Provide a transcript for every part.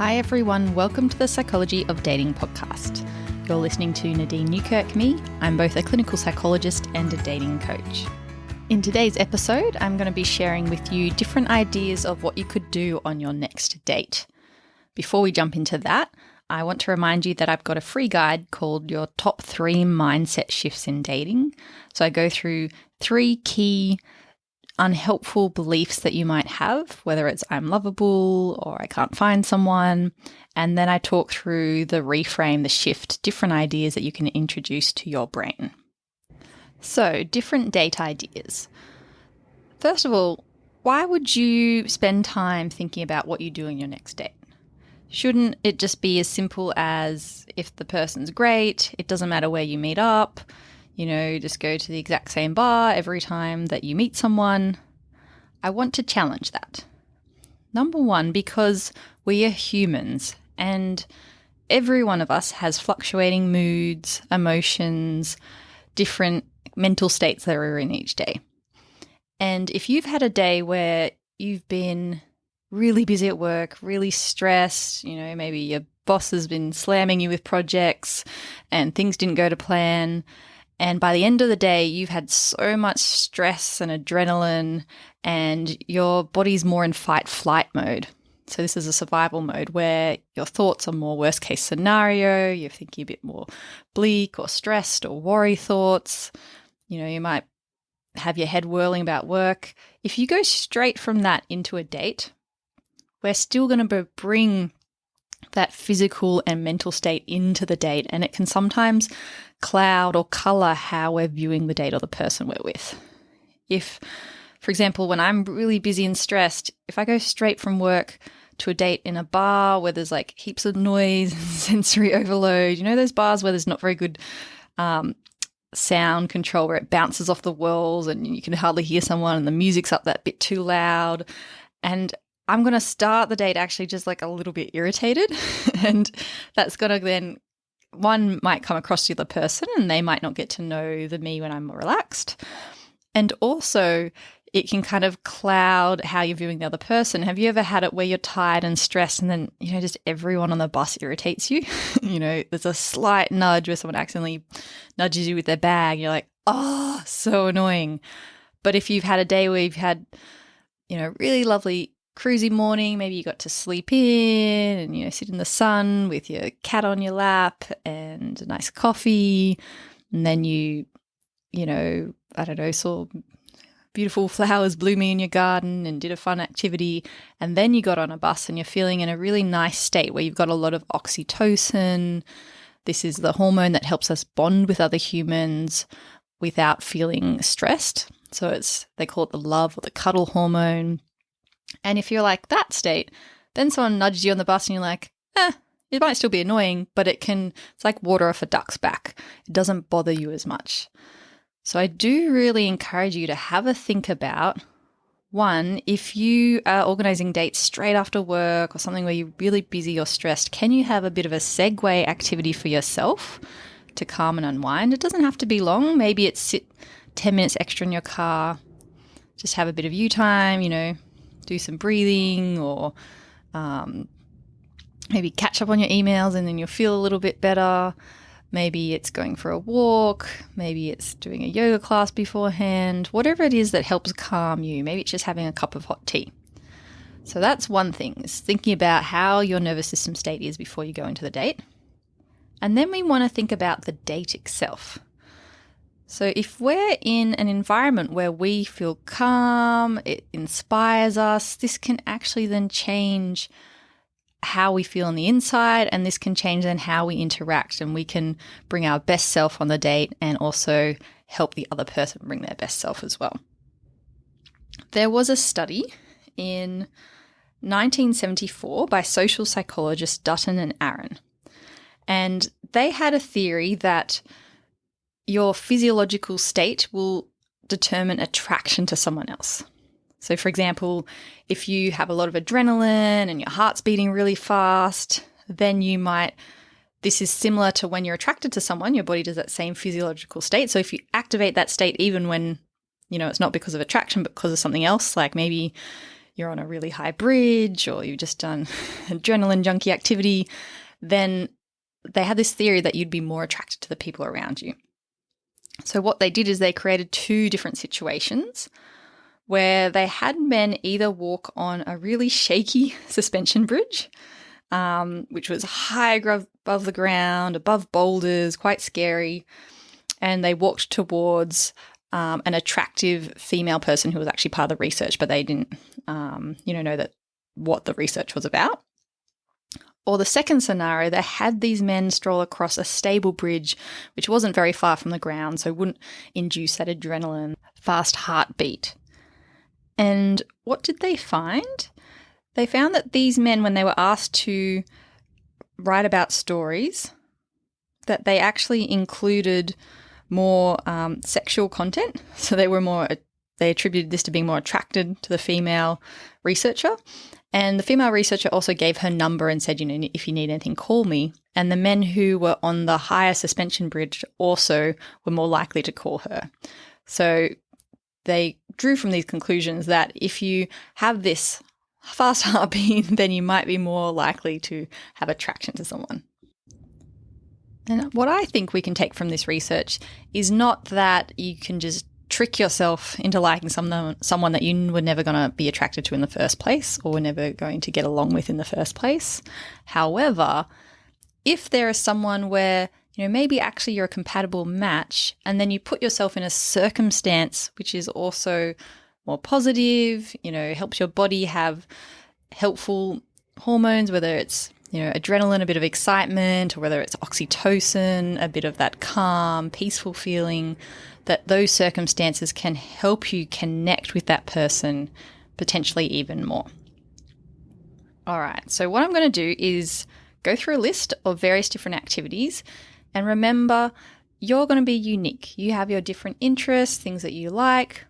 Hi everyone, welcome to the Psychology of Dating podcast. You're listening to Nadine Newkirk me. I'm both a clinical psychologist and a dating coach. In today's episode, I'm going to be sharing with you different ideas of what you could do on your next date. Before we jump into that, I want to remind you that I've got a free guide called Your Top 3 Mindset Shifts in Dating. So I go through 3 key unhelpful beliefs that you might have, whether it's I'm lovable or I can't find someone. And then I talk through the reframe, the shift, different ideas that you can introduce to your brain. So, different date ideas. First of all, why would you spend time thinking about what you do on your next date? Shouldn't it just be as simple as if the person's great, it doesn't matter where you meet up, just go to the exact same bar every time that you meet someone? I want to challenge that. Number one, because we are humans and every one of us has fluctuating moods, emotions, different mental states that we're in each day. And if you've had a day where you've been really busy at work, really stressed, maybe your boss has been slamming you with projects and things didn't go to plan, and by the end of the day, you've had so much stress and adrenaline and your body's more in fight-flight mode. So this is a survival mode where your thoughts are more worst-case scenario, you're thinking a bit more bleak or stressed or worry thoughts. You might have your head whirling about work. If you go straight from that into a date, we're still going to bring that physical and mental state into the date, and it can sometimes cloud or color how we're viewing the date or the person we're with. If, for example, when I'm really busy and stressed, if I go straight from work to a date in a bar where there's like heaps of noise and sensory overload, those bars where there's not very good sound control, where it bounces off the walls and you can hardly hear someone and the music's up that bit too loud, and I'm going to start the date actually just like a little bit irritated, and that's going to then, one, might come across to the other person and they might not get to know the me when I'm more relaxed. And also it can kind of cloud how you're viewing the other person. Have you ever had it where you're tired and stressed and then, just everyone on the bus irritates you? There's a slight nudge where someone accidentally nudges you with their bag. You're like, oh, so annoying. But if you've had a day where you've had, really lovely cruisy morning, maybe you got to sleep in and, sit in the sun with your cat on your lap and a nice coffee. And then saw beautiful flowers blooming in your garden and did a fun activity. And then you got on a bus and you're feeling in a really nice state where you've got a lot of oxytocin. This is the hormone that helps us bond with other humans without feeling stressed. So they call it the love or the cuddle hormone. And if you're like that state, then someone nudges you on the bus and you're like, it might still be annoying, but it's like water off a duck's back. It doesn't bother you as much. So I do really encourage you to have a think about, one, if you are organizing dates straight after work or something where you're really busy or stressed, can you have a bit of a segue activity for yourself to calm and unwind? It doesn't have to be long. Maybe it's sit 10 minutes extra in your car, just have a bit of you time, do some breathing, or maybe catch up on your emails and then you'll feel a little bit better. Maybe it's going for a walk. Maybe it's doing a yoga class beforehand. Whatever it is that helps calm you. Maybe it's just having a cup of hot tea. So that's one thing, is thinking about how your nervous system state is before you go into the date. And then we want to think about the date itself. So if we're in an environment where we feel calm, it inspires us, this can actually then change how we feel on the inside, and this can change then how we interact, and we can bring our best self on the date and also help the other person bring their best self as well. There was a study in 1974 by social psychologists Dutton and Aaron, and they had a theory that your physiological state will determine attraction to someone else. So, for example, if you have a lot of adrenaline and your heart's beating really fast, then this is similar to when you're attracted to someone, your body does that same physiological state. So if you activate that state even when, it's not because of attraction, but because of something else, like maybe you're on a really high bridge or you've just done adrenaline junkie activity, then they had this theory that you'd be more attracted to the people around you. So what they did is they created two different situations where they had men either walk on a really shaky suspension bridge, which was high above the ground, above boulders, quite scary, and they walked towards an attractive female person who was actually part of the research, but they didn't, know that what the research was about. Or the second scenario, they had these men stroll across a stable bridge, which wasn't very far from the ground, so wouldn't induce that adrenaline, fast heartbeat. And what did they find? They found that these men, when they were asked to write about stories, that they actually included more sexual content. So they attributed this to being more attracted to the female researcher. And the female researcher also gave her number and said, if you need anything, call me. And the men who were on the higher suspension bridge also were more likely to call her. So they drew from these conclusions that if you have this fast heartbeat, then you might be more likely to have attraction to someone. And what I think we can take from this research is not that you can just trick yourself into liking someone that you were never going to be attracted to in the first place or were never going to get along with in the first place. However, if there is someone where, maybe actually you're a compatible match and then you put yourself in a circumstance which is also more positive, helps your body have helpful hormones, whether it's adrenaline, a bit of excitement, or whether it's oxytocin, a bit of that calm, peaceful feeling, that those circumstances can help you connect with that person potentially even more. All right, so what I'm going to do is go through a list of various different activities, and remember, you're going to be unique. You have your different interests, things that you like.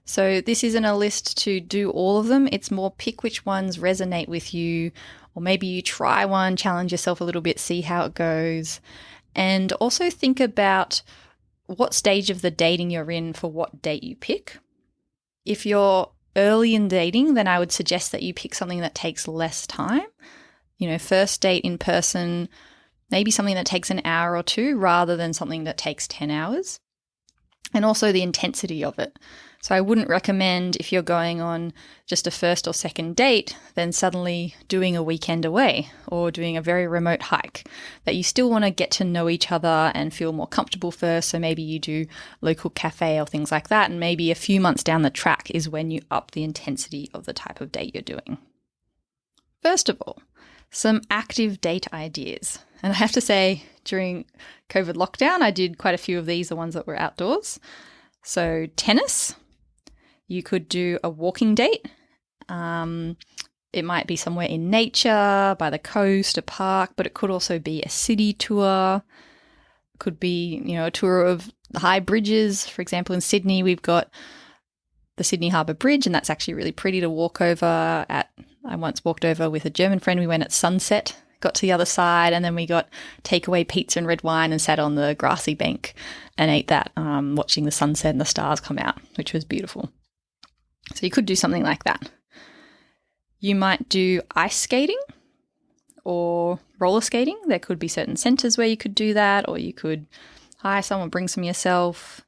So this isn't a list to do all of them. It's more pick which ones resonate with you, or maybe you try one, challenge yourself a little bit, see how it goes. And also think about what stage of the dating you're in for what date you pick. If you're early in dating, then I would suggest that you pick something that takes less time. First date in person, maybe something that takes an hour or two rather than something that takes 10 hours. And also the intensity of it. So I wouldn't recommend, if you're going on just a first or second date, then suddenly doing a weekend away or doing a very remote hike, that you still want to get to know each other and feel more comfortable first. So maybe you do local cafe or things like that. And maybe a few months down the track is when you up the intensity of the type of date you're doing. First of all, some active date ideas. And I have to say, during COVID lockdown, I did quite a few of these, the ones that were outdoors. So tennis. You could do a walking date. It might be somewhere in nature, by the coast, a park, but it could also be a city tour. It could be, a tour of the high bridges. For example, in Sydney, we've got the Sydney Harbour Bridge, and that's actually really pretty to walk over at. I once walked over with a German friend. We went at sunset, got to the other side, and then we got takeaway pizza and red wine and sat on the grassy bank and ate that, watching the sunset and the stars come out, which was beautiful. So you could do something like that. You might do ice skating or roller skating. There could be certain centres where you could do that, or you could hire someone, bring some yourself.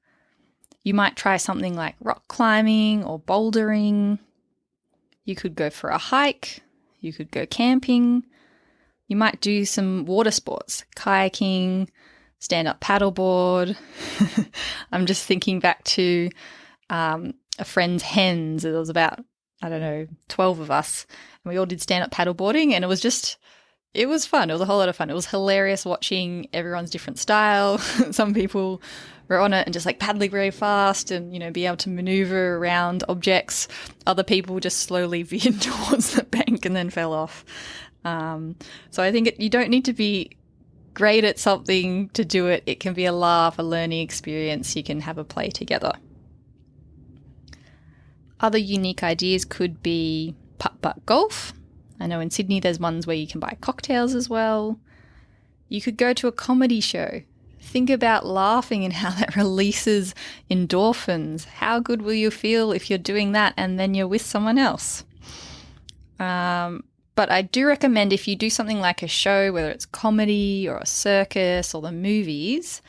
You might try something like rock climbing or bouldering. You could go for a hike. You could go camping. You might do some water sports, kayaking, stand-up paddleboard. I'm just thinking back to a friend's hens. There was about, 12 of us, and we all did stand-up paddleboarding, and it was fun. It was a whole lot of fun. It was hilarious watching everyone's different style. Some people were on it and just paddling very fast and, be able to maneuver around objects. Other people just slowly veered towards the bank and then fell off. So I think you don't need to be great at something to do it. It can be a laugh, a learning experience. You can have a play together. Other unique ideas could be putt-putt golf. I know in Sydney there's ones where you can buy cocktails as well. You could go to a comedy show. Think about laughing and how that releases endorphins. How good will you feel if you're doing that and then you're with someone else? But I do recommend if you do something like a show, whether it's comedy or a circus or the movies,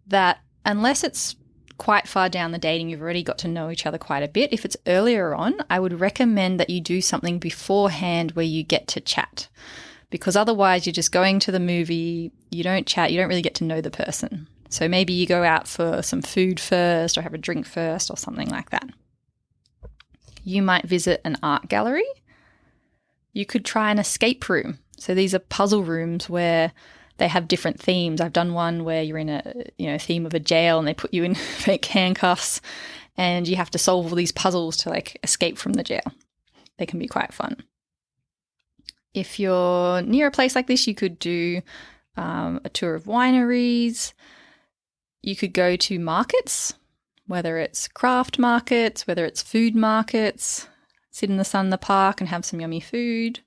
that unless it's quite far down the dating, you've already got to know each other quite a bit. If it's earlier on, I would recommend that you do something beforehand where you get to chat, because otherwise you're just going to the movie, you don't chat, you don't really get to know the person. So maybe you go out for some food first or have a drink first or something like that. You might visit an art gallery. You could try an escape room. So these are puzzle rooms where they have different themes. I've done one where you're in a theme of a jail and they put you in fake handcuffs and you have to solve all these puzzles to like escape from the jail. They can be quite fun. If you're near a place like this, you could do a tour of wineries. You could go to markets, whether it's craft markets, whether it's food markets, sit in the sun in the park and have some yummy food.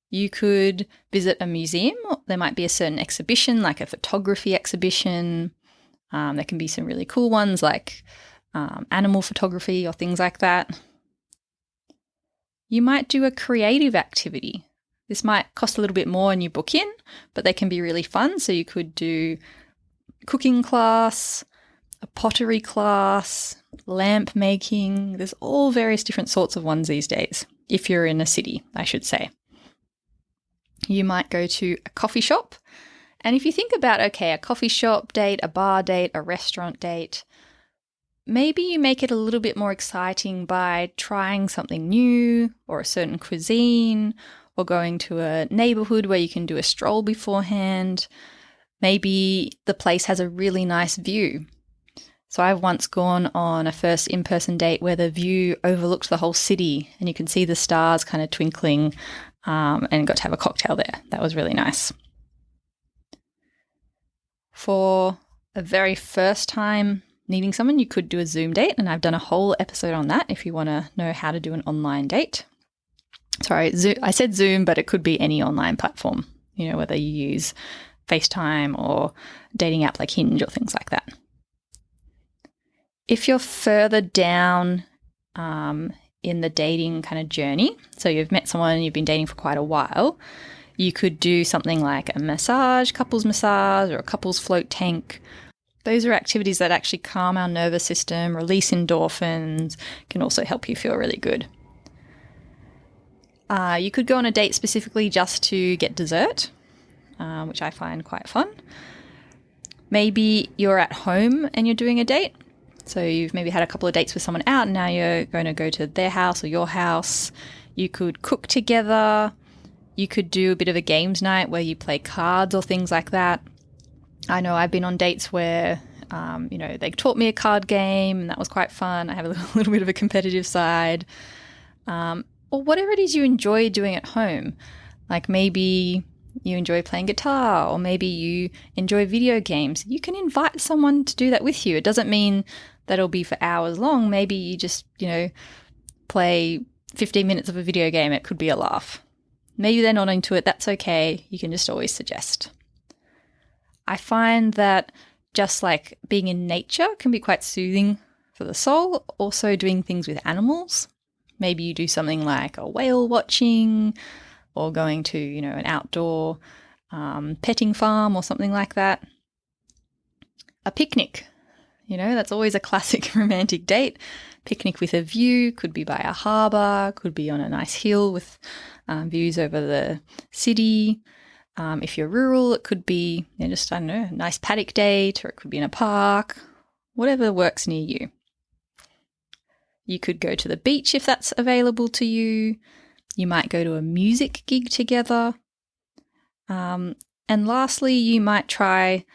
You could visit a museum. There might be a certain exhibition, like a photography exhibition. There can be some really cool ones like animal photography or things like that. You might do a creative activity. This might cost a little bit more and you book in, but they can be really fun. So you could do cooking class, a pottery class, lamp making. There's all various different sorts of ones these days, if you're in a city, I should say. You might go to a coffee shop. And if you think about, okay, a coffee shop date, a bar date, a restaurant date, maybe you make it a little bit more exciting by trying something new or a certain cuisine, or going to a neighborhood where you can do a stroll beforehand. Maybe the place has a really nice view. So I've once gone on a first in-person date where the view overlooked the whole city and you can see the stars kind of twinkling, and got to have a cocktail there. That was really nice. For a very first time meeting someone, you could do a Zoom date, and I've done a whole episode on that if you want to know how to do an online date. Sorry, I said Zoom, but it could be any online platform, whether you use FaceTime or dating app like Hinge or things like that. If you're further down in the dating kind of journey, so you've met someone, you've been dating for quite a while, you could do something like a massage, couples massage, or a couples float tank. Those are activities that actually calm our nervous system, release endorphins, can also help you feel really good. You could go on a date specifically just to get dessert, which I find quite fun. Maybe you're at home and you're doing a date. So you've maybe had a couple of dates with someone out and now you're going to go to their house or your house. You could cook together. You could do a bit of a games night where you play cards or things like that. I know I've been on dates where, they taught me a card game and that was quite fun. I have a little bit of a competitive side. Or whatever it is you enjoy doing at home. Like maybe you enjoy playing guitar or maybe you enjoy video games. You can invite someone to do that with you. It doesn't mean that it'll be for hours long. Maybe you just, play 15 minutes of a video game. It could be a laugh. Maybe they're not into it. That's okay. You can just always suggest. I find that just like being in nature can be quite soothing for the soul. Also doing things with animals. Maybe you do something like a whale watching or going to, an outdoor petting farm or something like that. A picnic. That's always a classic romantic date. Picnic with a view, could be by a harbour, could be on a nice hill with views over the city. If you're rural, it could be a nice paddock date, or it could be in a park, whatever works near you. You could go to the beach if that's available to you. You might go to a music gig together. And lastly, you might try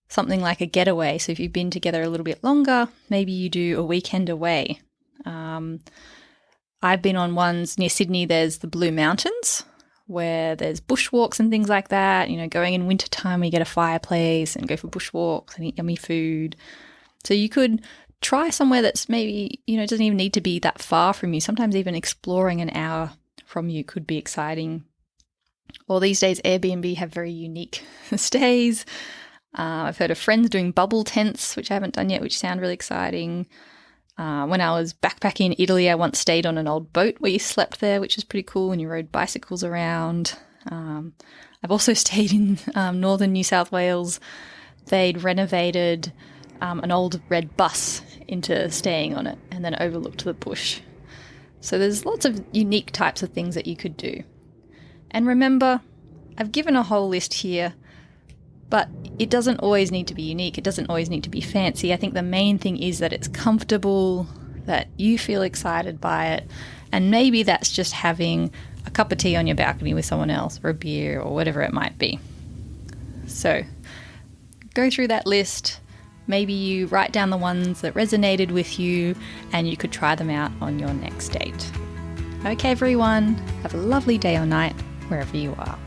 something like a getaway. So if you've been together a little bit longer, maybe you do a weekend away. I've been on ones near Sydney. There's the Blue Mountains where there's bushwalks and things like that. Going in wintertime, we get a fireplace and go for bushwalks and eat yummy food. So you could try somewhere that's maybe, doesn't even need to be that far from you. Sometimes even exploring an hour from you could be exciting. Or these days, Airbnb have very unique stays. I've heard of friends doing bubble tents, which I haven't done yet, which sound really exciting. When I was backpacking in Italy, I once stayed on an old boat where you slept there, which was pretty cool, and you rode bicycles around. I've also stayed in northern New South Wales. They'd renovated an old red bus into staying on it and then overlooked the bush. So there's lots of unique types of things that you could do. And remember, I've given a whole list here, but it doesn't always need to be unique. It doesn't always need to be fancy. I think the main thing is that it's comfortable, that you feel excited by it, and maybe that's just having a cup of tea on your balcony with someone else, or a beer, or whatever it might be. So go through that list. Maybe you write down the ones that resonated with you, and you could try them out on your next date. Okay, everyone, have a lovely day or night wherever you are.